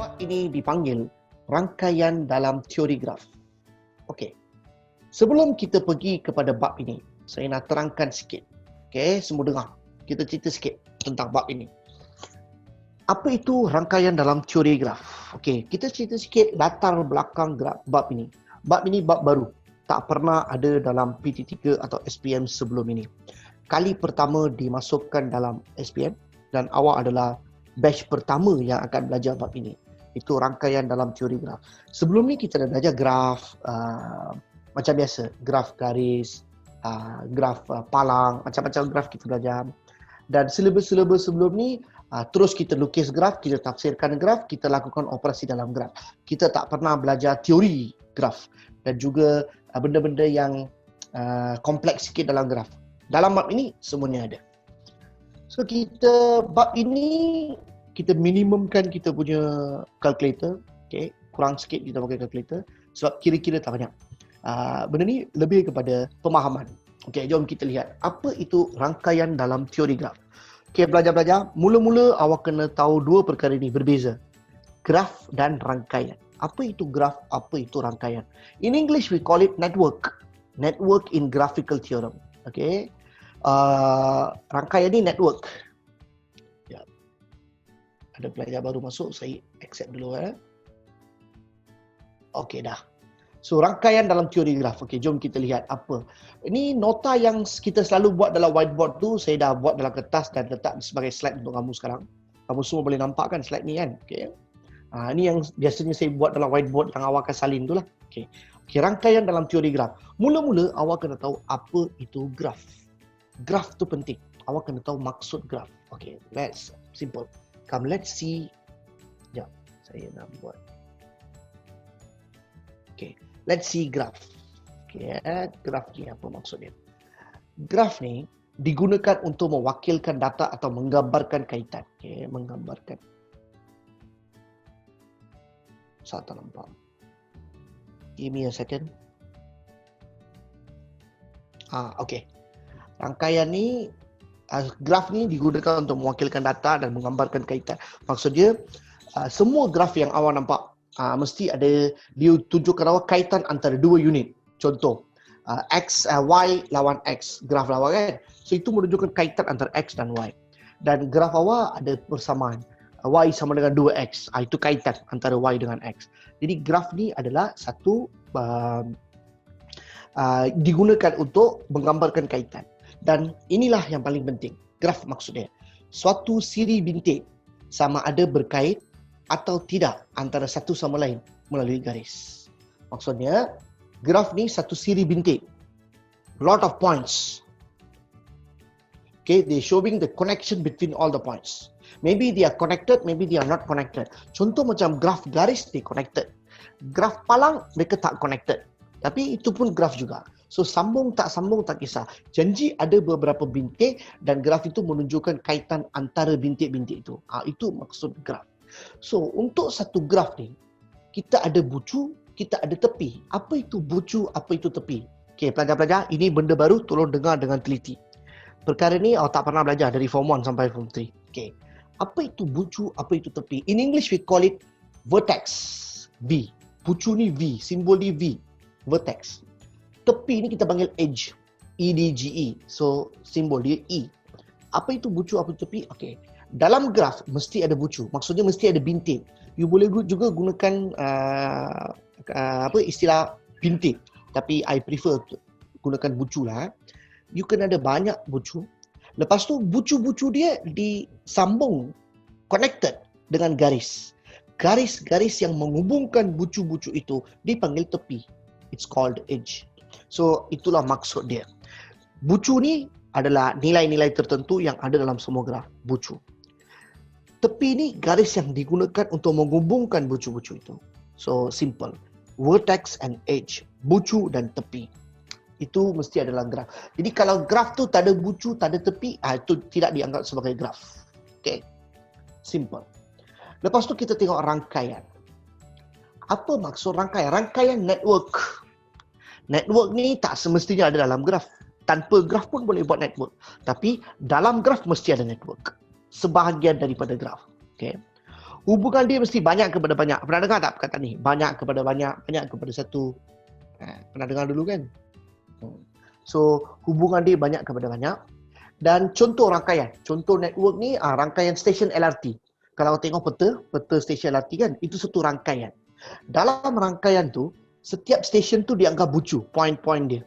Bab ini dipanggil rangkaian dalam teori graf. Okey. Sebelum kita pergi kepada bab ini, saya nak terangkan sikit. Okey, semua dengar. Kita cerita sikit tentang bab ini. Apa itu rangkaian dalam teori graf? Okey, kita cerita sikit latar belakang bab ini. Bab ini bab baru. Tak pernah ada dalam PT3 atau SPM sebelum ini. Kali pertama dimasukkan dalam SPM dan awak adalah batch pertama yang akan belajar bab ini. Itu rangkaian dalam teori graf. Sebelum ni kita dah belajar graf macam biasa. Graf garis, graf palang, macam-macam graf kita belajar. Dan silibus-silibus sebelum ni, terus kita lukis graf, kita tafsirkan graf, kita lakukan operasi dalam graf. Kita tak pernah belajar teori graf dan juga benda-benda yang kompleks sikit dalam graf. Dalam bab ini, semuanya ada. So, bab ini, kita minimumkan kita punya calculator. Okay? Kurang sikit kita pakai calculator sebab kira-kira tak banyak. Benda ni lebih kepada pemahaman. Okay, jom kita lihat apa itu rangkaian dalam teori graf. Okay, belajar-belajar. Mula-mula awak kena tahu dua perkara ini berbeza. Graf dan rangkaian. Apa itu graf? Apa itu rangkaian? In English, we call it network. Network in graphical theorem. Okay. Rangkaian ni network. Ya. Ada pelajar baru masuk, saya accept dulu. Okay, dah. So, rangkaian dalam teori graf. Okey, jom kita lihat apa. Ini nota yang kita selalu buat dalam whiteboard tu, saya dah buat dalam kertas dan letak sebagai slide untuk kamu sekarang. Kamu semua boleh nampak kan slide ni kan? Okey. Ini yang biasanya saya buat dalam whiteboard yang awak akan salin tu lah. Okey. Okey, rangkaian dalam teori graf. Mula-mula awak kena tahu apa itu graf. Graf tu penting. Awak kena tahu maksud graf. Okey, let's simple. Let's see. Sekejap, saya nak buat. Okey. Let's see graph. Okay, graph ni apa maksudnya? Graph ni digunakan untuk mewakilkan data atau menggambarkan kaitan. Okay, menggambarkan. Saya tak nampak. Give me a second. Okay. Rangkaian ni, graph ni digunakan untuk mewakilkan data dan menggambarkan kaitan. Maksudnya, semua graph yang awak nampak mesti ada, dia tunjukkan awak kaitan antara dua unit. Contoh, Y lawan X, graf lawan kan. So itu menunjukkan kaitan antara X dan Y. Dan graf awak ada persamaan. Y sama dengan 2X. Itu kaitan antara Y dengan X. Jadi graf ni adalah satu digunakan untuk menggambarkan kaitan. Dan inilah yang paling penting. Graf maksudnya suatu siri bintik sama ada berkait atau tidak antara satu sama lain melalui garis. Maksudnya, graf ni satu siri bintik. Lot of points. Okay, they showing the connection between all the points. Maybe they are connected, maybe they are not connected. Contoh macam graf garis, they connected. Graf palang, mereka tak connected. Tapi itu pun graf juga. So, sambung tak kisah. Janji ada beberapa bintik dan graf itu menunjukkan kaitan antara bintik-bintik itu. Itu maksud graf. So, untuk satu graf ni, kita ada bucu, kita ada tepi. Apa itu bucu, apa itu tepi? Okey, pelajar-pelajar, ini benda baru, tolong dengar dengan teliti. Perkara ni awak tak pernah belajar dari form 1 sampai form 3. Okey. Apa itu bucu, apa itu tepi? In English, we call it vertex, V. Bucu ni V, simbol ni V, vertex. Tepi ni kita panggil edge, E-D-G-E. So, simbol dia E. Apa itu bucu, apa itu tepi? Okey. Dalam graf mesti ada bucu, maksudnya mesti ada bintik. You boleh juga gunakan istilah bintik, tapi I prefer gunakan bucu lah. You kena ada banyak bucu. Lepas tu bucu-bucu dia disambung, connected dengan garis. Garis-garis yang menghubungkan bucu-bucu itu dipanggil tepi. It's called edge. So itulah maksud dia. Bucu ni adalah nilai-nilai tertentu yang ada dalam semua graf, bucu. Tepi ni garis yang digunakan untuk menghubungkan bucu-bucu itu. So, simple. Vertex and edge. Bucu dan tepi. Itu mesti ada dalam graf. Jadi, kalau graf tu tak ada bucu, tak ada tepi, itu tidak dianggap sebagai graf. Okay. Simple. Lepas tu kita tengok rangkaian. Apa maksud rangkaian? Rangkaian network. Network ni tak semestinya ada dalam graf. Tanpa graf pun boleh buat network. Tapi, dalam graf mesti ada network. Sebahagian daripada graf. Okay. Hubungan dia mesti banyak kepada banyak. Pernah dengar tak perkataan ni? Banyak kepada banyak, banyak kepada satu. Pernah dengar dulu kan? So, hubungan dia banyak kepada banyak. Dan contoh rangkaian. Contoh network ni, rangkaian stesen LRT. Kalau tengok peta stesen LRT kan, itu satu rangkaian. Dalam rangkaian tu, setiap stesen tu dianggap bucu, point-point dia.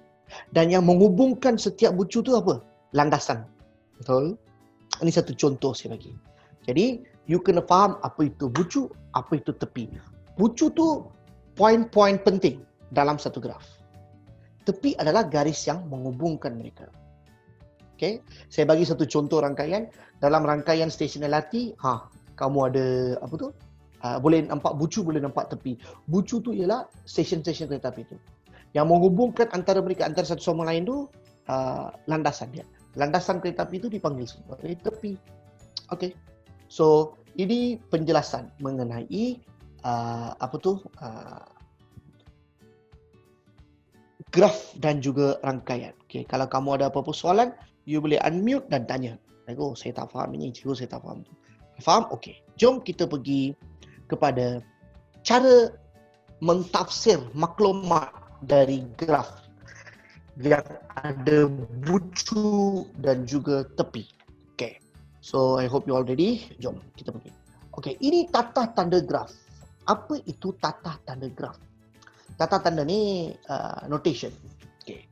Dan yang menghubungkan setiap bucu tu apa? Landasan. Betul? Ini satu contoh saya bagi. Jadi, you kena faham apa itu bucu, apa itu tepi. Bucu tu poin-poin penting dalam satu graf. Tepi adalah garis yang menghubungkan mereka. Okay? Saya bagi satu contoh rangkaian. Dalam rangkaian stesen LRT, kamu ada apa tu? Boleh nampak bucu, boleh nampak tepi. Bucu tu ialah stesen-stesen kereta api tu. Yang menghubungkan antara mereka, antara satu sama lain tu, landasan dia. Landasan kereta api itu dipanggil sebagai tepi. Okey. So, ini penjelasan mengenai graf dan juga rangkaian. Okey, kalau kamu ada apa-apa soalan, you boleh unmute dan tanya. Oh, saya tak faham ini, cikgu saya tak faham tu. Faham? Okey. Jom kita pergi kepada cara mentafsir maklumat dari graf yang ada bucu dan juga tepi. Okay. So, I hope you all ready. Jom, kita pergi. Okay, ini tata tanda graf. Apa itu tata tanda graf? Tata tanda ni notation. Okay.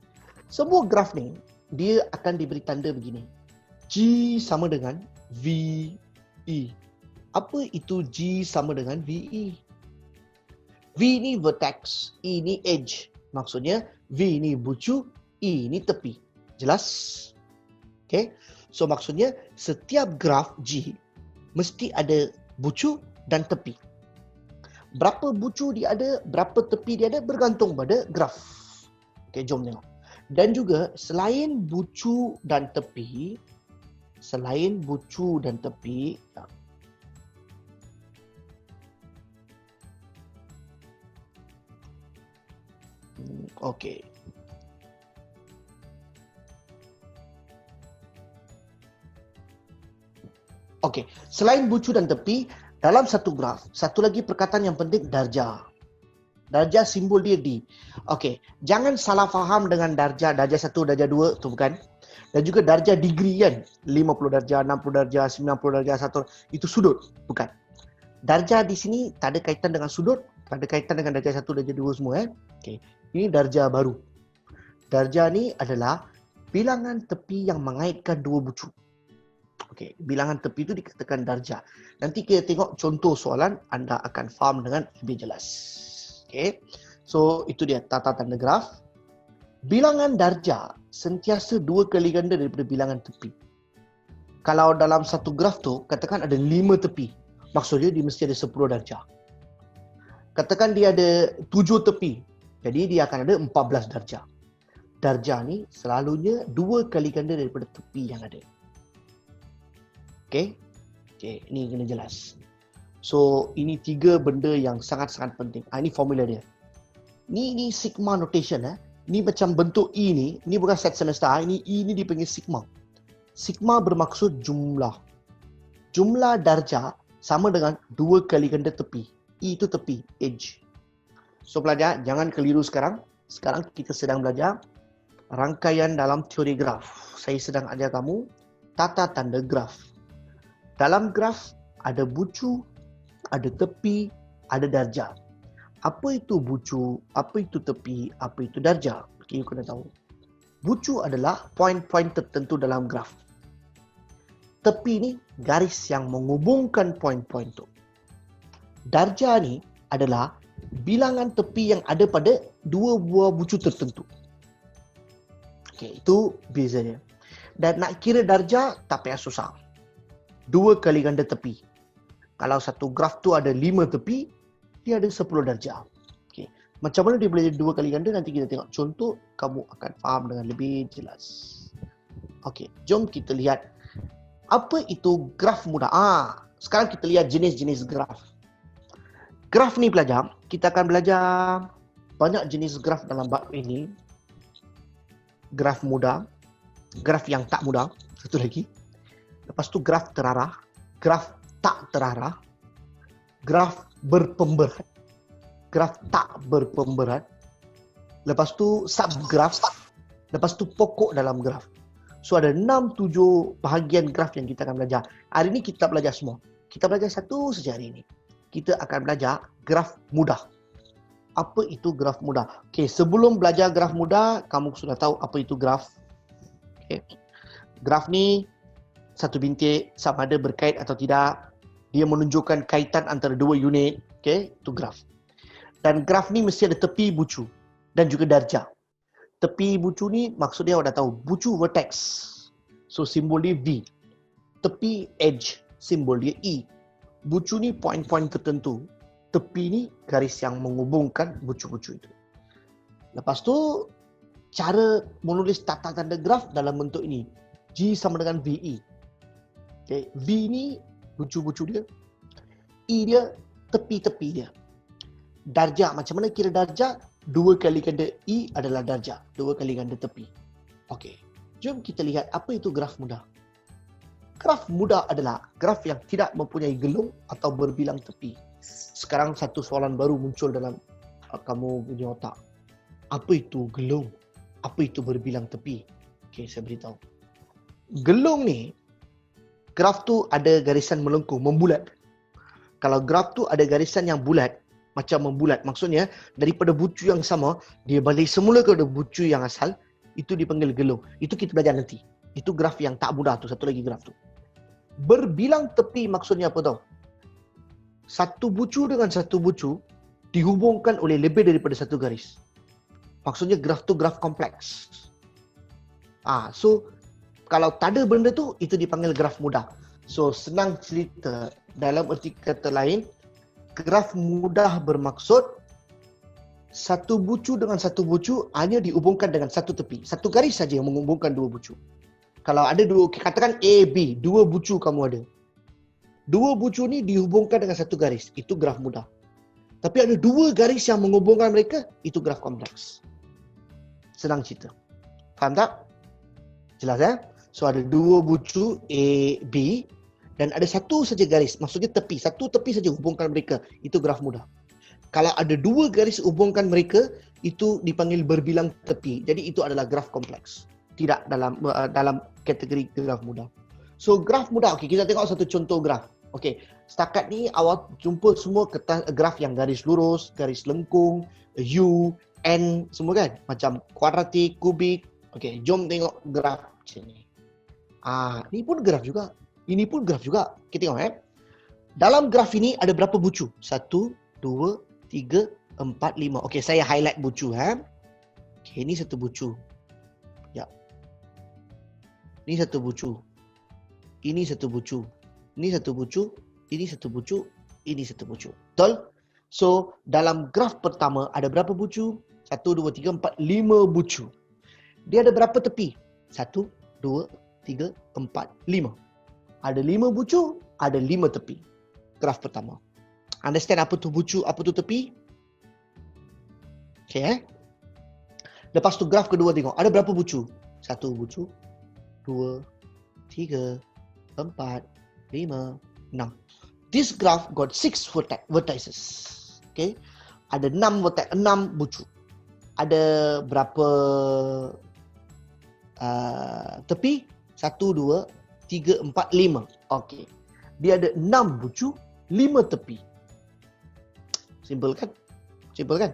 Sebuah graf ni, dia akan diberi tanda begini. G sama dengan VE. Apa itu G sama dengan VE? V ni vertex, E ni edge. Maksudnya, V ni bucu, E ni tepi. Jelas? Okay. So, maksudnya, setiap graf G mesti ada bucu dan tepi. Berapa bucu dia ada, berapa tepi dia ada, bergantung pada graf. Okay, jom tengok. Dan juga, selain bucu dan tepi, okey. Okey, selain bucu dan tepi, dalam satu graf, satu lagi perkataan yang penting, darjah. Darjah simbol dia D. Okey, jangan salah faham dengan darjah 1, darjah 2, tu bukan. Dan juga darjah degree kan, 50 darjah, 60 darjah, 90 darjah, 1, itu sudut, bukan. Darjah di sini tak ada kaitan dengan sudut, tak ada kaitan dengan darjah 1, darjah 2 semua. Okey, ini darjah baru. Darjah ni adalah bilangan tepi yang mengaitkan dua bucu. Okey, bilangan tepi itu dikatakan darjah. Nanti kita tengok contoh soalan, anda akan faham dengan lebih jelas. Okey, so itu dia tata tanda graf. Bilangan darjah sentiasa 2 kali ganda daripada bilangan tepi. Kalau dalam satu graf tu, katakan ada 5 tepi. Maksudnya dia mesti ada 10 darjah. Katakan dia ada 7 tepi. Jadi dia akan ada 14 darjah. Darjah ni selalunya 2 kali ganda daripada tepi yang ada. Okey? Okey, ini kena jelas. So, ini 3 benda yang sangat-sangat penting. Ini formula dia. Ni sigma notation. Ni macam bentuk E ni bukan set semesta. Ini E ni dipanggil sigma. Sigma bermaksud jumlah. Jumlah darjah sama dengan 2 kali ganda tepi. E itu tepi, edge. So pelajar, jangan keliru sekarang. Sekarang kita sedang belajar rangkaian dalam teori graf. Saya sedang ajar kamu tata tanda graf. Dalam graf ada bucu, ada tepi, ada darjah. Apa itu bucu, apa itu tepi, apa itu darjah? Okay, you kena tahu. Bucu adalah poin-poin tertentu dalam graf. Tepi ni garis yang menghubungkan poin-poin tu. Darjah ni adalah bilangan tepi yang ada pada 2 buah bucu tertentu. Okey, itu bezanya. Dan nak kira darjah tak payah susah. 2 kali ganda tepi. Kalau satu graf tu ada 5 tepi, dia ada 10 darjah. Okey. Macam mana dia boleh jadi 2 kali ganda, nanti kita tengok contoh, kamu akan faham dengan lebih jelas. Okey, jom kita lihat apa itu graf mudah. Sekarang kita lihat jenis-jenis graf. Graf ni pelajar, kita akan belajar banyak jenis graf dalam bab ini. Graf mudah, graf yang tak mudah, satu lagi. Lepas tu graf terarah, graf tak terarah, graf berpemberat, graf tak berpemberat, lepas tu subgraf, lepas tu pokok dalam graf. So ada 6-7 bahagian graf yang kita akan belajar. Hari ini kita belajar semua. Kita belajar satu saja hari ini. Kita akan belajar graf mudah. Apa itu graf mudah? Okey, sebelum belajar graf mudah, kamu sudah tahu apa itu graf. Okey. Graf ni satu bintik sama ada berkait atau tidak. Dia menunjukkan kaitan antara dua unit. Okey, itu graf. Dan graf ni mesti ada tepi, bucu dan juga darjah. Tepi bucu ni maksud dia awak dah tahu, bucu vertex. So simbol dia V. Tepi edge, simbol dia E. Bucu ni poin-poin tertentu. Tepi ni garis yang menghubungkan bucu-bucu itu. Lepas tu cara menulis tata tanda graf dalam bentuk ini. G sama dengan VE. Okay. V ni bucu-bucu dia. E dia tepi-tepi dia. Darjah, macam mana kira darjah? 2 kali ganda E adalah darjah. 2 kali ganda tepi. Okey. Jom kita lihat apa itu graf mudah. Graf mudah adalah graf yang tidak mempunyai gelung atau berbilang tepi. Sekarang satu soalan baru muncul dalam kamu punya otak. Apa itu gelung? Apa itu berbilang tepi? Okey, saya beritahu. Gelung ni, graf tu ada garisan melengkung, membulat. Kalau graf tu ada garisan yang bulat, macam membulat, maksudnya daripada bucu yang sama, dia balik semula kepada bucu yang asal, itu dipanggil gelung. Itu kita belajar nanti. Itu graf yang tak mudah tu, satu lagi graf tu. Berbilang tepi maksudnya apa tau? Satu bucu dengan satu bucu dihubungkan oleh lebih daripada satu garis. Maksudnya graf tu graf kompleks. So kalau tak ada benda tu, itu dipanggil graf mudah. So senang cerita, dalam erti kata lain, graf mudah bermaksud satu bucu dengan satu bucu hanya dihubungkan dengan satu tepi. Satu garis saja yang menghubungkan dua bucu. Kalau ada dua, katakan A, B, dua bucu kamu ada. Dua bucu ni dihubungkan dengan satu garis. Itu graf mudah. Tapi ada dua garis yang menghubungkan mereka, itu graf kompleks. Senang cerita. Faham tak? Jelas ya? So ada dua bucu A, B dan ada satu saja garis. Maksudnya tepi. Satu tepi saja hubungkan mereka. Itu graf mudah. Kalau ada dua garis hubungkan mereka, itu dipanggil berbilang tepi. Jadi itu adalah graf kompleks. Tidak dalam kategori graf mudah. So graf mudah, okey, kita tengok satu contoh graf. Okey, setakat ni awak jumpa semua graf yang garis lurus, garis lengkung, U, N, semua kan? Macam kuadratik, kubik. Okey, jom tengok graf macam ni. Ni pun graf juga. Ini pun graf juga. Kita tengok dalam graf ini ada berapa bucu? 1, 2, 3, 4, 5. Okey, saya highlight bucu. Okey, ini satu bucu. Ya. Ini satu bucu. Ini satu bucu. Ini satu bucu. Ini satu bucu. Ini satu bucu. Betul? So, dalam graf pertama ada berapa bucu? 1, 2, 3, 4, 5 bucu. Dia ada berapa tepi? 1, 2, 3, 4, 5. Ada 5 bucu, ada 5 tepi. Graf pertama. Understand apa tu bucu, apa tu tepi? Okay, Lepas tu graf kedua tengok. Ada berapa bucu? 1 bucu, 2, 3, 4, 5, 6. This graph got 6 vertices. Okay. Ada 6 vertex, 6 bucu. Ada berapa tepi? 1, 2, 3, 4, 5. Okey. Dia ada 6 bucu, 5 tepi. Simple kan? Simple kan?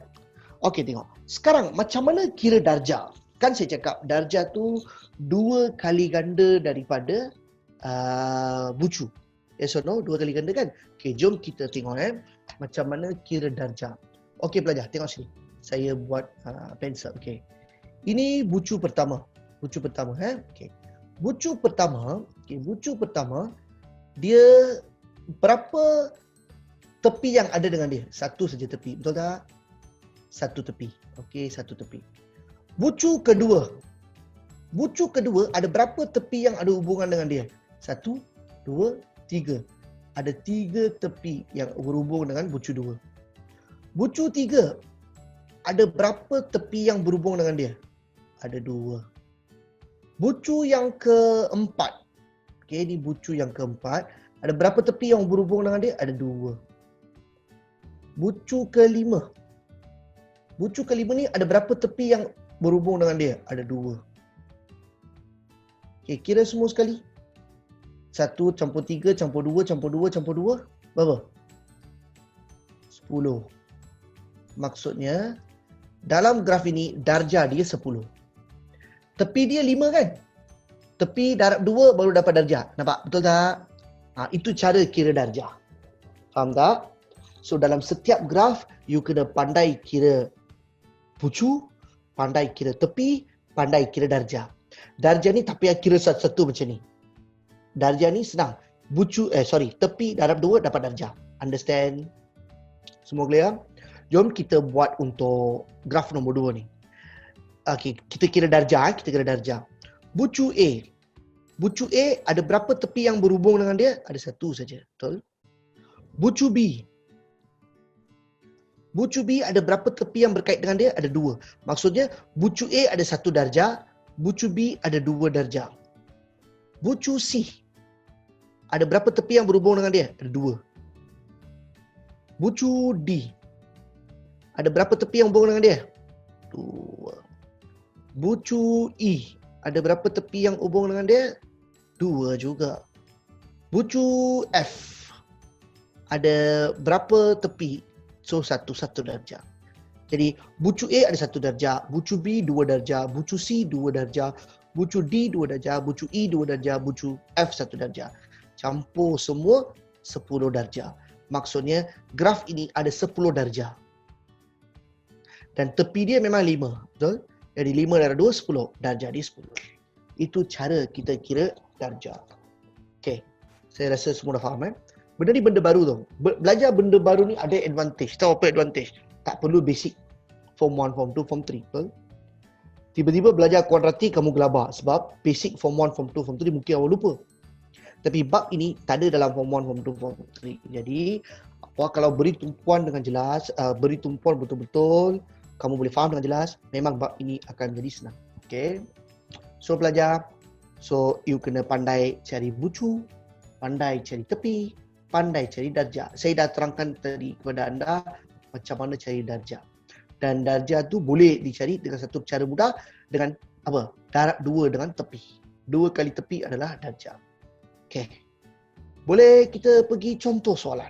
Okey, tengok. Sekarang macam mana kira darjah? Kan saya cakap darjah tu 2 kali ganda daripada bucu. Yes or no? 2 kali ganda kan? Okey, jom kita tengok macam mana kira darjah. Okey pelajar, tengok sini. Saya buat pensel. Okey. Ini bucu pertama. Bucu pertama. Okey. Bucu pertama, dia berapa tepi yang ada dengan dia? Satu saja tepi. Betul tak? Satu tepi. Okey, satu tepi. Bucu kedua ada berapa tepi yang ada hubungan dengan dia? 1, 2, 3. Ada 3 tepi yang berhubung dengan bucu 2. Bucu 3 ada berapa tepi yang berhubung dengan dia? Ada 2. Bucu yang keempat. Okey, ini bucu yang keempat. Ada berapa tepi yang berhubung dengan dia? Ada 2. Bucu kelima. Bucu kelima ni ada berapa tepi yang berhubung dengan dia? Ada 2. Okay, kira semua sekali. 1 campur 3 campur 2 campur 2 campur 2. Berapa? 10. Maksudnya, dalam graf ini, darjah dia 10. Tepi dia 5 kan? Tepi darab 2 baru dapat darjah. Nampak? Betul tak? Itu cara kira darjah. Faham tak? So, dalam setiap graf, you kena pandai kira bucu, pandai kira tepi, pandai kira darjah. Darjah ni tak payah kira satu-satu macam ni. Darjah ni senang. Tepi darab 2 dapat darjah. Understand? Semua clear? Jom kita buat untuk graf nombor 2 ni. Okay, kita kira darjah. Bucu A. Bucu A ada berapa tepi yang berhubung dengan dia? Ada 1 saja. Betul? Bucu B. Bucu B ada berapa tepi yang berkait dengan dia? Ada 2. Maksudnya, bucu A ada 1 darjah, bucu B ada 2 darjah. Bucu C ada berapa tepi yang berhubung dengan dia? Ada 2. Bucu D ada berapa tepi yang berhubung dengan dia? 2. Bucu E ada berapa tepi yang berhubung dengan dia? 2 juga. Bucu F ada berapa tepi? So, 1 darjah. Jadi, bucu A ada 1 darjah, bucu B 2 darjah, bucu C 2 darjah, bucu D 2 darjah, bucu E 2 darjah, bucu F 1 darjah. Campur semua 10 darjah. Maksudnya, graf ini ada 10 darjah. Dan tepi dia memang 5. Betul? Jadi, 5 darab 2, 10. Darjah dia 10. Itu cara kita kira darjah. Okay. Saya rasa semua dah faham. Benda ni benda baru tau. Belajar benda baru ni ada advantage. Tahu apa advantage? Tak perlu basic form 1, form 2, form 3. Betul? Tiba-tiba belajar kuadratik kamu gelabah. Sebab basic form 1, form 2, form 3 mungkin awak lupa. Tapi bab ini tak ada dalam form 1, form 2, form 3. Jadi, awak kalau beri tumpuan dengan jelas, beri tumpuan betul-betul, kamu boleh faham dengan jelas, memang bab ini akan jadi senang. Okay? So, belajar. So, you kena pandai cari bucu, pandai cari tepi, pandai cari darjah. Saya dah terangkan tadi kepada anda macam mana cari darjah. Dan darjah tu boleh dicari dengan satu cara mudah dengan apa? Darab 2 dengan tepi. 2 kali tepi adalah darjah. Okey. Boleh kita pergi contoh soalan.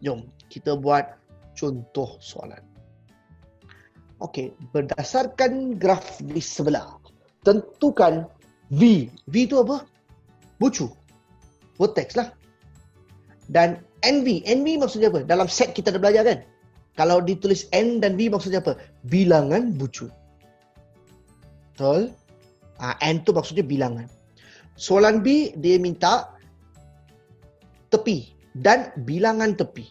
Jom kita buat contoh soalan. Okey, berdasarkan graf di sebelah, tentukan V. V tu apa? Bucu. Vertex lah. Dan NV. NV maksudnya apa? Dalam set kita dah belajar kan? Kalau ditulis N dan V maksudnya apa? Bilangan bucu. Betul? N tu maksudnya bilangan. Soalan B, dia minta tepi dan bilangan tepi.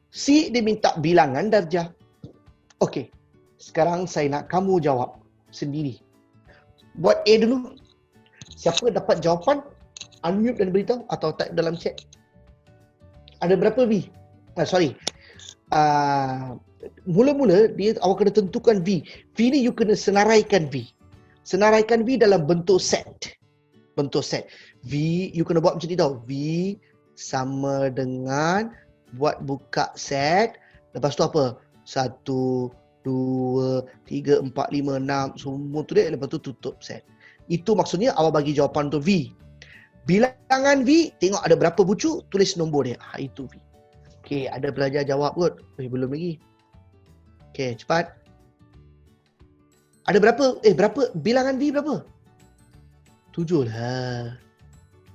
C, dia minta bilangan darjah. Okey. Sekarang saya nak kamu jawab sendiri. Buat A dulu. Siapa dapat jawapan, unmute dan beritahu atau type dalam chat. Ada berapa V? Mula-mula dia awak kena tentukan V. V ni you kena senaraikan V. Senaraikan V dalam bentuk set. Bentuk set. V you kena buat macam ni tau. V sama dengan buat buka set. Lepas tu apa? 1, 2, 3, 4, 5, 6 semua tu dia. Lepas tu tutup set. Itu maksudnya awak bagi jawapan tu V. Bilangan V, tengok ada berapa bucu, tulis nombor dia. Itu V. Okey, ada pelajar jawab kot. Belum lagi. Okey, cepat. Ada berapa? Berapa? Bilangan V berapa? 7 lah.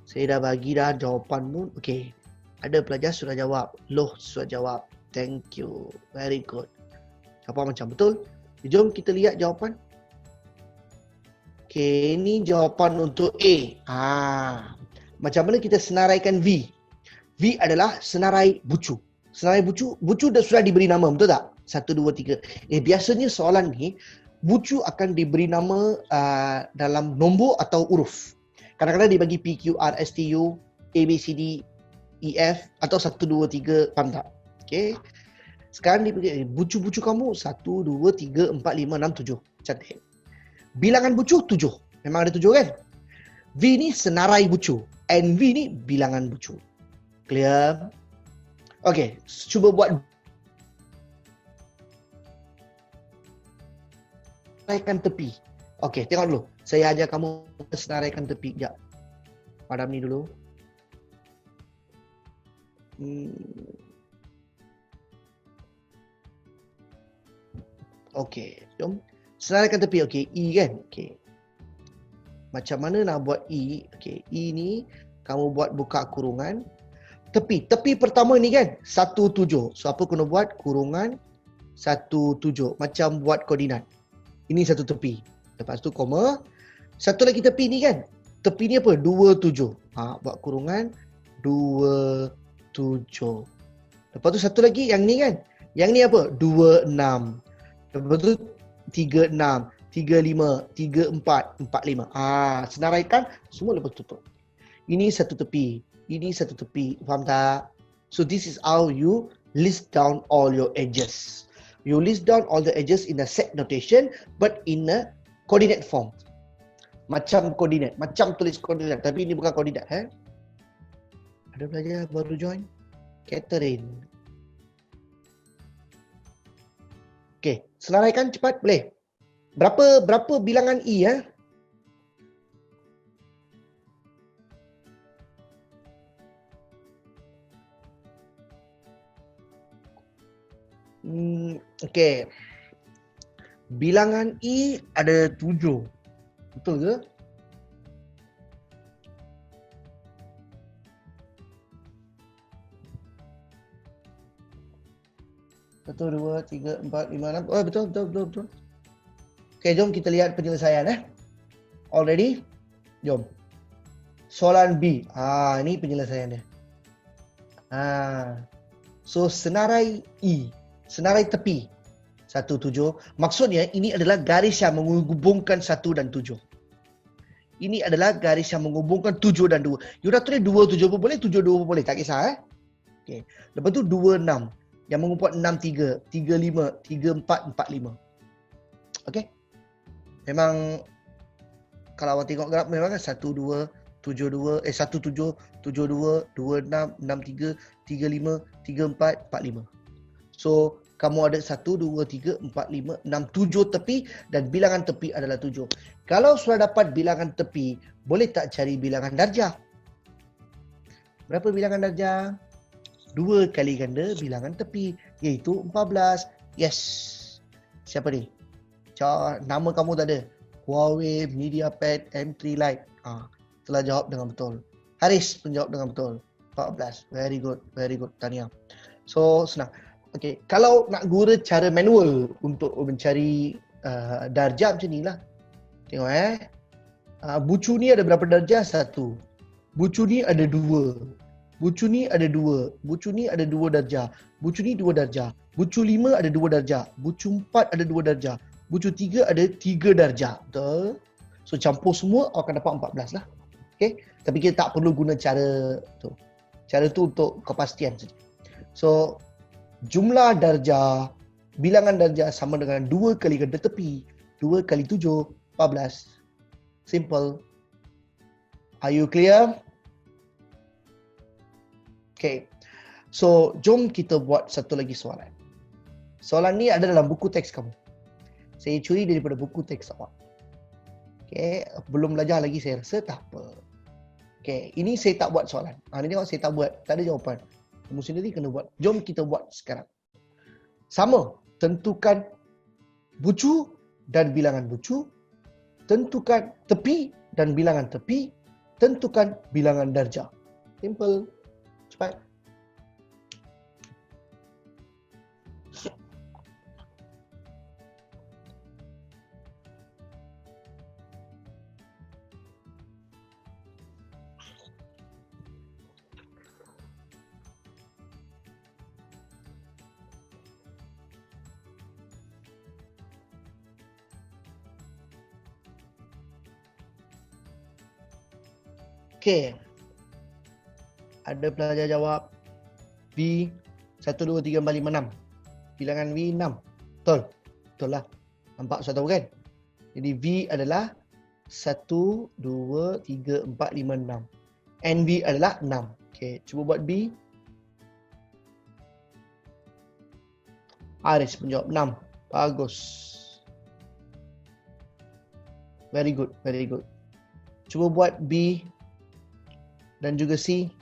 Saya dah bagi dah jawapan pun. Okey. Ada pelajar sudah jawab. Loh, sudah jawab. Thank you. Very good. Jawapan macam betul. Jom kita lihat jawapan. Okey, ini jawapan untuk A. Macam mana kita senaraikan V? V adalah senarai bucu. Senarai bucu dah sudah diberi nama, betul tak? 1, 2, 3. Biasanya soalan ni, bucu akan diberi nama dalam nombor atau huruf. Kadang-kadang dibagi P, Q, R, S, T, U, A, B, C, D, E, F atau 1, 2, 3. Faham tak? Okey. Sekarang dibagi bucu-bucu kamu 1, 2, 3, 4, 5, 6, 7. Cantik. Bilangan bucu 7. Memang ada 7 kan? V ni senarai bucu. And V ni bilangan bucu. Clear? Okey, cuba buat senaraikan tepi. Okey, tengok dulu. Saya ajar kamu senaraikan tepi. Sekejap. Padam ni dulu. Okey, jom. Senaraikan tepi. Okey, E kan? Okey. Macam mana nak buat E? Okey, E ni kamu buat buka kurungan. Tepi. Tepi pertama ni kan? 17. So, apa kena buat? Kurungan 17. Macam buat koordinat. Ini satu tepi. Lepas tu koma. Satu lagi tepi ni kan? Tepi ni apa? 27. Buat kurungan 27. Lepas tu satu lagi yang ni kan? Yang ni apa? 26. Lepas tu 36, 35, 34, 45. Senaraikan semua lepas tutup. Ini satu tepi. Ini satu tepi. Faham tak? So this is how you list down all your edges. You list down all the edges in a set notation but in a coordinate form. Macam koordinat. Macam tulis koordinat. Tapi ini bukan koordinat. Ada pelajar baru join? Catherine. Okey, senaraikan cepat boleh. Berapa bilangan E ya? Okey. Bilangan E ada 7. Betul ke? Satu, dua, tiga, empat, lima, enam. Oh, betul. Okey, jom kita lihat penyelesaian. All ready? Jom. Soalan B. Ini penyelesaian dia. So, senarai E. Senarai tepi. 1, 7. Maksudnya, ini adalah garis yang menghubungkan 1 dan 7. Ini adalah garis yang menghubungkan 7 dan 2. You dah tulis 2, 7 pun boleh, 7, 2 pun boleh. Tak kisah. Okey. Lepas tu 2, 6. Yang mengumpul 6, 3. 3, 5. 3, 4, 4, 5. Okey. Memang kalau awak tengok graf memang kan 1, 2, 7, 2. 1, 7, 7, 2, 2, 6, 6, 3, 3, 5, 3, 4, 4, 5. So, kamu ada 1, 2, 3, 4, 5, 6, 7 tepi dan bilangan tepi adalah 7. Kalau sudah dapat bilangan tepi, boleh tak cari bilangan darjah? Berapa bilangan darjah? 2 kali ganda bilangan tepi, iaitu 14. Yes. Siapa ni? Nama kamu tak ada. Huawei MediaPad M3 Lite. Telah jawab dengan betul. Haris menjawab dengan betul. 14. Very good. Tahniah. So, senang. Okey, kalau nak guna cara manual untuk mencari darjah macam ni lah. Tengok bucu ni ada berapa darjah? 1. Bucu ni ada 2. Bucu ni ada 2. Bucu ni ada 2 darjah. Bucu ni 2 darjah. Bucu 5 ada 2 darjah. Bucu 4 ada 2 darjah. Bucu 3 ada 3 darjah. Betul? So campur semua akan dapat 14 lah. Okey, tapi kita tak perlu guna cara tu. Cara tu untuk kepastian saja. So jumlah darjah, bilangan darjah sama dengan 2 kali ganda tepi. 2 kali 7, 14. Simple. Are you clear? Okay. So, jom kita buat satu lagi soalan. Soalan ni ada dalam buku teks kamu. Saya curi daripada buku teks awak. Okay. Belum belajar lagi saya rasa, tak apa. Okay. Ini saya tak buat soalan. Ini tengok saya tak buat. Tak ada jawapan. Kamu sendiri kena buat. Jom kita buat sekarang. Sama. Tentukan bucu dan bilangan bucu. Tentukan tepi dan bilangan tepi. Tentukan bilangan darjah. Simple. Cepat. Okey. Ada pelajar jawab V 1, 2, 3, 4, 5, 6. Bilangan V 6. Betul? Betul lah. Nampak sudah tahu kan? Jadi V adalah 1, 2, 3, 4, 5, 6. NV adalah 6. Okey, cuba buat B. Aris menjawab 6. Bagus. Very good, very good. Cuba buat B dan juga C.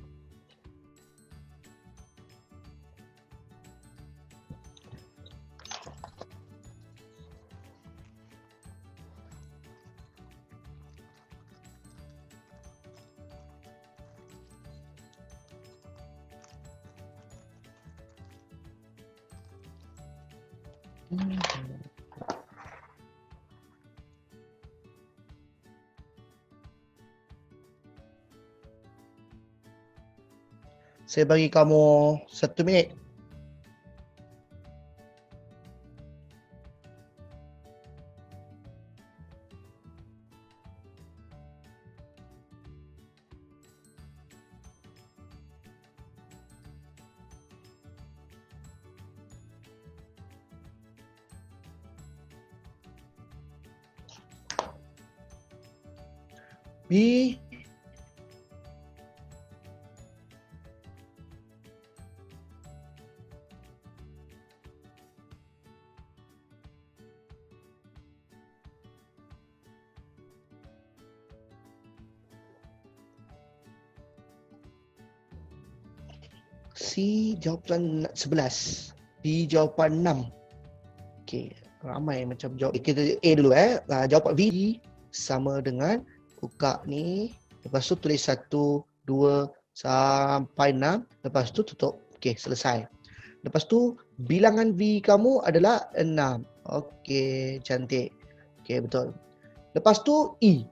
Saya bagi kamu 1 minit. B. C jawapan 11. B jawapan 6. Okey, ramai macam jawab. Kita A dulu jawapan B sama dengan buka ni. Lepas tu tulis 1, 2 sampai 6. Lepas tu tutup. Okey, selesai. Lepas tu bilangan V kamu adalah 6. Okey, cantik. Okey, betul. Lepas tu E.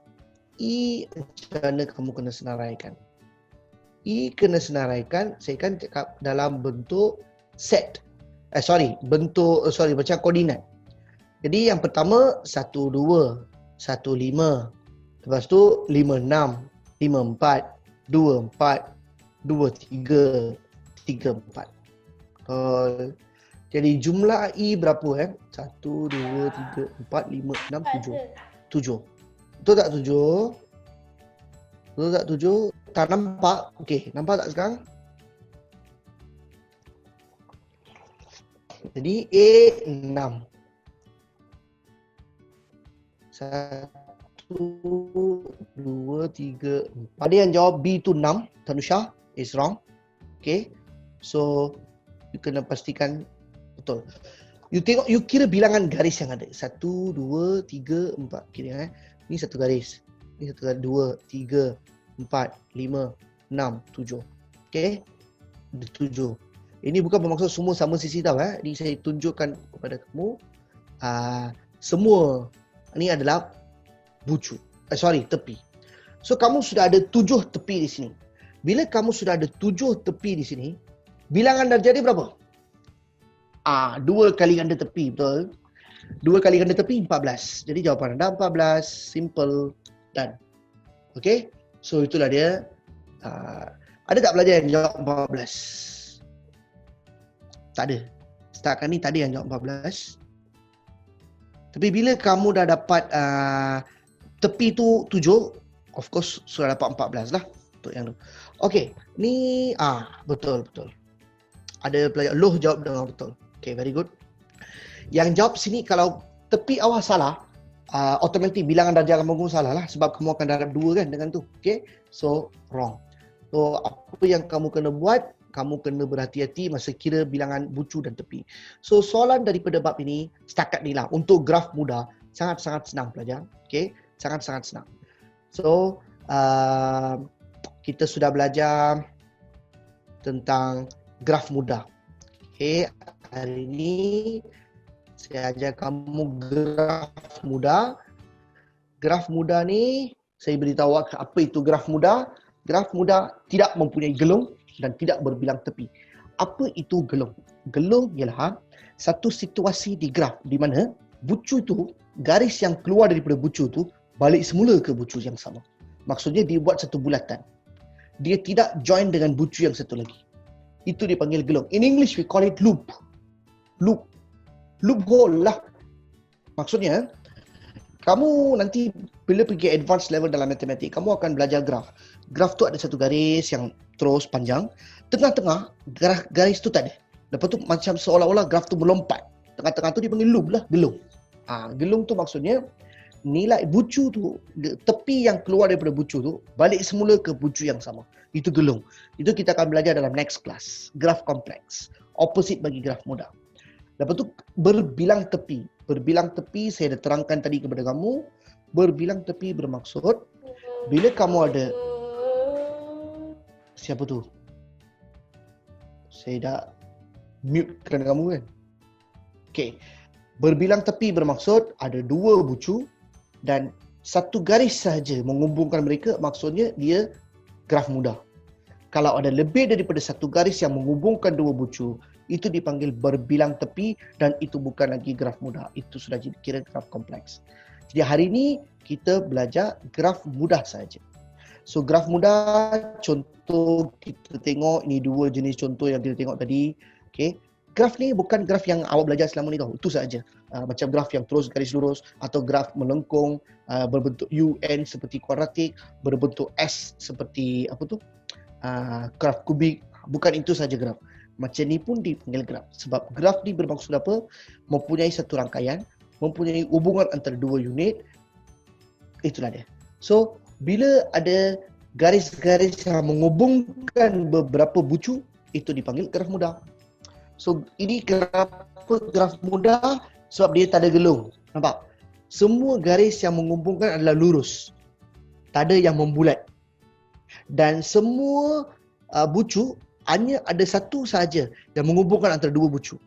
E macam mana kamu kena senaraikan? E kena senaraikan, saya kan cakap dalam bentuk set. Macam koordinat. Jadi yang pertama 1, 2, 1, 5. Lepas tu 5, 6, 5, 4, 2, 4, 2, 3, 3, 4. Jadi jumlah E berapa 1, 2, 3, 4, 5, 6, 7. 7. Betul tak 7? Betul tak 7? Tak nampak? Okey, nampak tak sekarang? Jadi A 6. 1, 2, 3, 4. Ada yang jawab B tu 6. Tanusha is wrong. Okay. So, you kena pastikan betul. You tengok, you kira bilangan garis yang ada. 1, 2, 3, 4. Kira ni satu garis. Ni satu garis. 2, 3, 4, 5, 6, 7. Okay. 7. Ini bukan bermaksud semua sama sisi tau. Ini saya tunjukkan kepada kamu. Semua ni adalah bucu. Tepi. So kamu sudah ada 7 tepi di sini. Bila kamu sudah ada 7 tepi di sini, bilangan dah jadi berapa? 2 kali ganda tepi, betul? 2 kali ganda tepi 14. Jadi jawapan anda 14. Simple. Done. Okay. So itulah dia. Ada tak pelajar yang jawab 14? Tak ada. Setakat ni tak ada yang jawab 14. Tapi bila kamu dah dapat tepi tu 7, of course sudah dapat 14 lah untuk yang tu. Okay, ni betul. Ada pelajar Loh jawab dengan betul. Okay, very good. Yang jawab sini kalau tepi awal salah, automatik bilangan darjah kamu salah lah sebab kamu akan dapat 2 kan dengan tu. Okay, so wrong. So apa yang kamu kena buat, kamu kena berhati-hati masa kira bilangan bucu dan tepi. So soalan daripada bab ini setakat ni lah untuk graf mudah, sangat-sangat senang pelajar. Okay, sangat-sangat senang. So kita sudah belajar tentang graf mudah. Okay, hari ini saya ajar kamu graf mudah. Graf mudah ni saya beritahu apa itu graf mudah. Graf mudah tidak mempunyai gelung dan tidak berbilang tepi. Apa itu gelung? Gelung ialah satu situasi di graf di mana bucu itu, garis yang keluar daripada bucu itu balik semula ke bucu yang sama. Maksudnya dia buat satu bulatan. Dia tidak join dengan bucu yang satu lagi. Itu dipanggil gelung. In English we call it loop. Loop. Loophole lah. Maksudnya, kamu nanti bila pergi advanced level dalam matematik, kamu akan belajar graf. Graf tu ada satu garis yang terus panjang. Tengah-tengah, garis tu tak ada. Lepas tu macam seolah-olah graf tu melompat. Tengah-tengah tu dipanggil loop lah, gelung. Gelung tu maksudnya nilai bucu tu, tepi yang keluar daripada bucu tu balik semula ke bucu yang sama. Itu gelung. Itu kita akan belajar dalam next class. Graf kompleks. Opposite bagi graf mudah. Lepas tu berbilang tepi. Berbilang tepi saya dah terangkan tadi kepada kamu. Berbilang tepi bermaksud bila kamu ada... Siapa tu? Saya dah mute kerana kamu kan? Okey. Berbilang tepi bermaksud ada dua bucu dan satu garis sahaja menghubungkan mereka, maksudnya dia graf mudah. Kalau ada lebih daripada satu garis yang menghubungkan dua bucu, itu dipanggil berbilang tepi dan itu bukan lagi graf mudah. Itu sudah kira graf kompleks. Jadi hari ini kita belajar graf mudah sahaja. So graf mudah, contoh kita tengok, ini dua jenis contoh yang kita tengok tadi. Okay. Graf ni bukan graf yang awak belajar selama ni tau. Itu sahaja. Macam graf yang terus garis lurus atau graf melengkung, berbentuk UN seperti kuadratik, berbentuk S seperti apa tu? Graf kubik. Bukan itu sahaja graf. Macam ni pun dipanggil graf. Sebab graf ni bermaksud apa? Mempunyai satu rangkaian, mempunyai hubungan antara dua unit. Itulah dia. So, bila ada garis-garis yang menghubungkan beberapa bucu, itu dipanggil graf mudah. So, ini graf mudah sebab dia tak ada gelung. Nampak? Semua garis yang menghubungkan adalah lurus. Tak ada yang membulat. Dan semua bucu hanya ada satu sahaja yang menghubungkan antara dua bucu.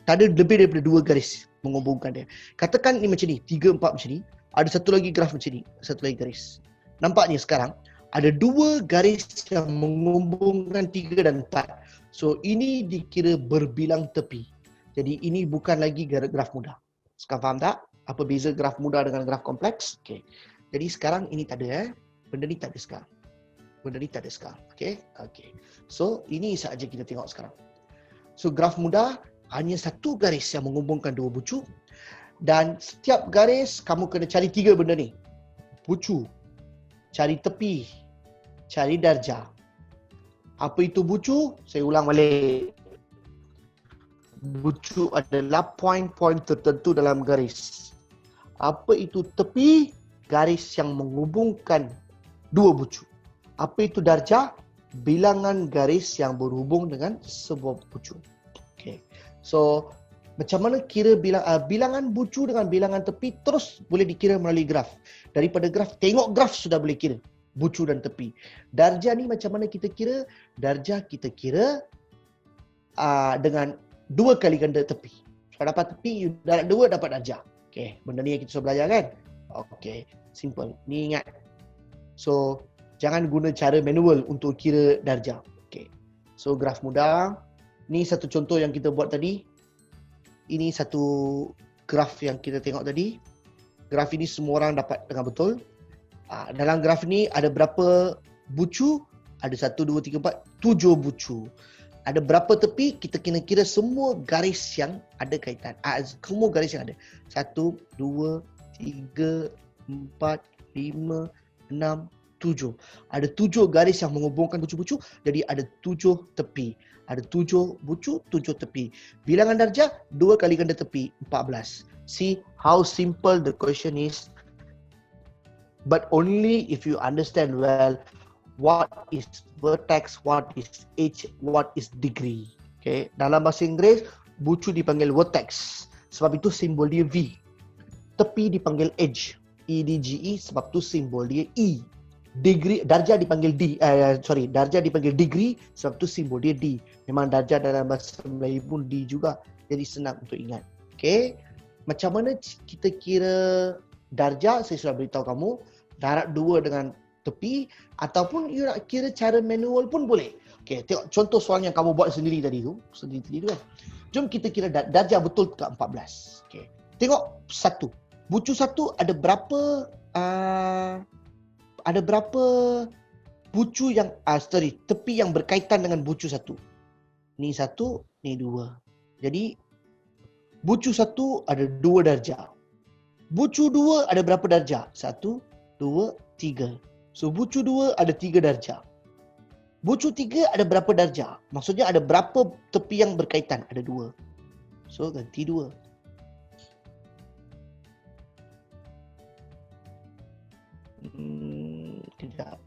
Tak ada lebih daripada dua garis menghubungkan dia. Katakan ni macam ni, 3, 4 macam ni. Ada satu lagi graf macam ni, satu lagi garis. Nampaknya sekarang ada dua garis yang menghubungkan 3 dan 4. So ini dikira berbilang tepi. Jadi ini bukan lagi graf mudah. Sekarang faham tak? Apa beza graf mudah dengan graf kompleks? Okay. Jadi sekarang ini tak ada. Benda ni tak ada sekarang. Benda ni tak ada sekarang. Okay. So ini sahaja kita tengok sekarang. So graf mudah hanya satu garis yang menghubungkan dua bucu. Dan setiap garis kamu kena cari 3 benda ni. Bucu, cari tepi, cari darjah. Apa itu bucu? Saya ulang balik. Bucu adalah poin-poin tertentu dalam garis. Apa itu tepi? Garis yang menghubungkan dua bucu. Apa itu darjah? Bilangan garis yang berhubung dengan sebuah bucu. Okay. So, macam mana kira bilangan bucu dengan bilangan tepi terus boleh dikira melalui graf. Daripada graf, tengok graf sudah boleh kira bucu dan tepi. Darjah ni macam mana kita kira? Darjah kita kira dengan 2 kali ganda tepi. Kalau dapat tepi, dapat 2 dapat darjah. Okay, benda ni yang kita sudah belajar kan? Okay, simple. Ni ingat. So, jangan guna cara manual untuk kira darjah. Okay. So, graf mudah. Ni satu contoh yang kita buat tadi. Ini satu graf yang kita tengok tadi. Graf ini semua orang dapat dengan betul. Dalam graf ni ada berapa bucu? Ada 1, 2, 3, 4, 7 bucu. Ada berapa tepi? Kita kena kira semua garis yang ada kaitan. Semua garis yang ada. 1, 2, 3, 4, 5, 6, 7. Ada 7 garis yang menghubungkan bucu-bucu. Jadi ada 7 tepi. Ada 7 bucu, 7 tepi. Bilangan darjah, 2 kali ganda tepi, 14. See how simple the question is. But only if you understand well what is vertex, what is edge, what is degree. Okay. Dalam bahasa Inggeris, bucu dipanggil vertex. Sebab itu simbol dia V. Tepi dipanggil edge. E-D-G-E sebab itu simbol dia E. Degree, darjah dipanggil darjah dipanggil degree sebab itu simbol dia D. Memang darjah dalam bahasa Melayu pun D juga. Jadi senang untuk ingat. Okay. Macam mana kita kira darjah? Saya sudah beritahu kamu. Darab 2 dengan tepi ataupun you nak kira cara manual pun boleh. Okay, tengok contoh soalan yang kamu buat sendiri tadi tu kan. Jom kita kira darjah betul ke 14. Okay. Tengok 1. Bucu 1 ada berapa bucu yang tepi yang berkaitan dengan bucu 1. Ni 1, ni 2. Jadi bucu 1 ada 2 darjah. Bucu 2 ada berapa darjah? 1, 2, 3. So bucu 2 ada 3 darjah. Bucu 3 ada berapa darjah? Maksudnya ada berapa tepi yang berkaitan? Ada 2. So ganti 2. Kejap.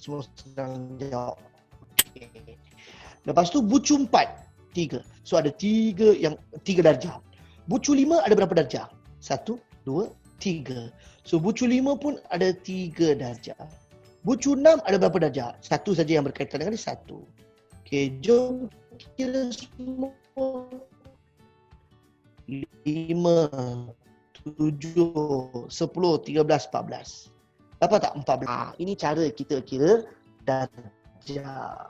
Semua sedang jawab. Okay. Lepas tu bucu 4, 3. So ada 3 darjah. Bucu 5 ada berapa darjah? 1, 2, 3. So bucu 5 pun ada 3 darjah. Bucu 6 ada berapa darjah? 1 saja yang berkaitan dengan dia, 1. Okey, jom kira semua. 5, 7, 10, 13, 14. Dapat tak 14? Ini cara kita kira darjah.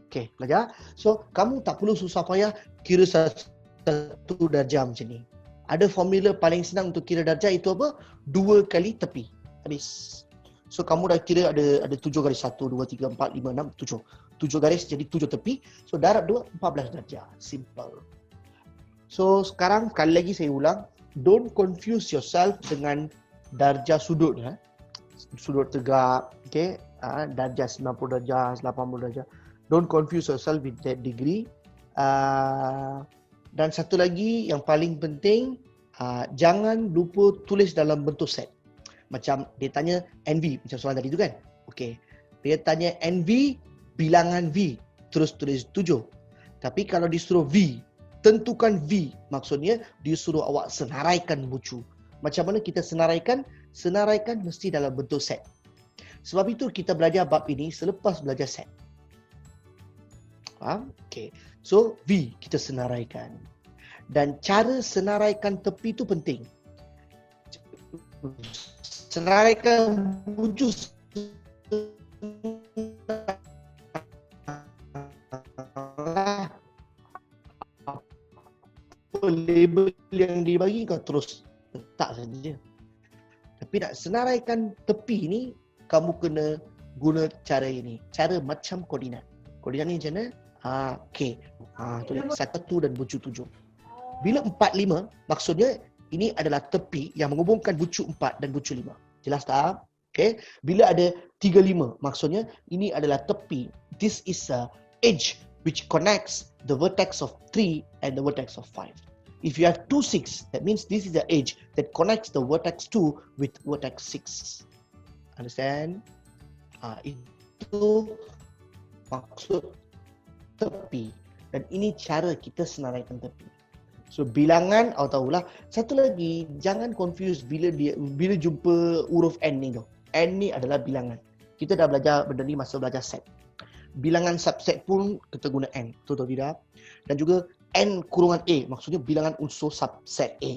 Okey, belajar. So, kamu tak perlu susah payah kira satu darjah macam ni. Ada formula paling senang untuk kira darjah, itu apa? 2 kali tepi. Habis. So, kamu dah kira ada 7 garis. 1, 2, 3, 4, 5, 6, 7. 7 garis jadi 7 tepi. So, darab 2, 14 darjah. Simple. So, sekarang sekali lagi saya ulang. Don't confuse yourself dengan darjah sudut. Sudut tegak. Okay. Darjah 90 darjah, 80 darjah. Don't confuse yourself with that degree. Dan satu lagi yang paling penting, jangan lupa tulis dalam bentuk set. Macam dia tanya NV, macam soalan tadi tu kan. Okey. Dia tanya NV, bilangan V, terus tulis 7. Tapi kalau disuruh V, tentukan V. Maksudnya dia suruh awak senaraikan bucu. Macam mana kita senaraikan? Senaraikan mesti dalam bentuk set. Sebab itu kita belajar bab ini selepas belajar set. Faham? Okey. So, V kita senaraikan. Dan cara senaraikan tepi itu penting. Senaraikan bucu label yang dibagi kau terus letak saja. Tapi nak senaraikan tepi ni, kamu kena guna cara ini. Cara macam koordinat. Koordinat ni macam mana? Okey. Tulis 1 dan bucu 7. Bila 4, 5, maksudnya ini adalah tepi yang menghubungkan bucu 4 dan bucu 5. Jelas tak? Okey. Bila ada 3, 5, maksudnya ini adalah tepi. This is a edge which connects the vertex of 3 and the vertex of 5. If you have 2, 6, that means this is the edge that connects the vertex 2 with vertex 6. Understand? Itu maksud tepi. Dan ini cara kita senaraikan tepi. So bilangan, awak tahulah. Satu lagi, jangan confuse bila jumpa huruf N ni. N ni adalah bilangan. Kita dah belajar benda ni masa belajar set. Bilangan subset pun kita guna N. Betul atau tidak? Dan juga N kurungan A, maksudnya bilangan unsur subset A.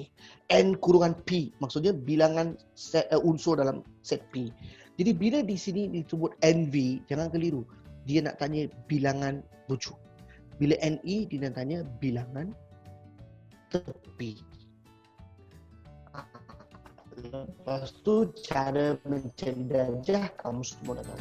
N kurungan P, maksudnya bilangan unsur dalam set P. Jadi bila di sini disebut NV, jangan keliru. Dia nak tanya bilangan bucu. Bila NE, dia nak tanya bilangan tepi. Lepas tu cara mencari darjah kamu semua dah tahu.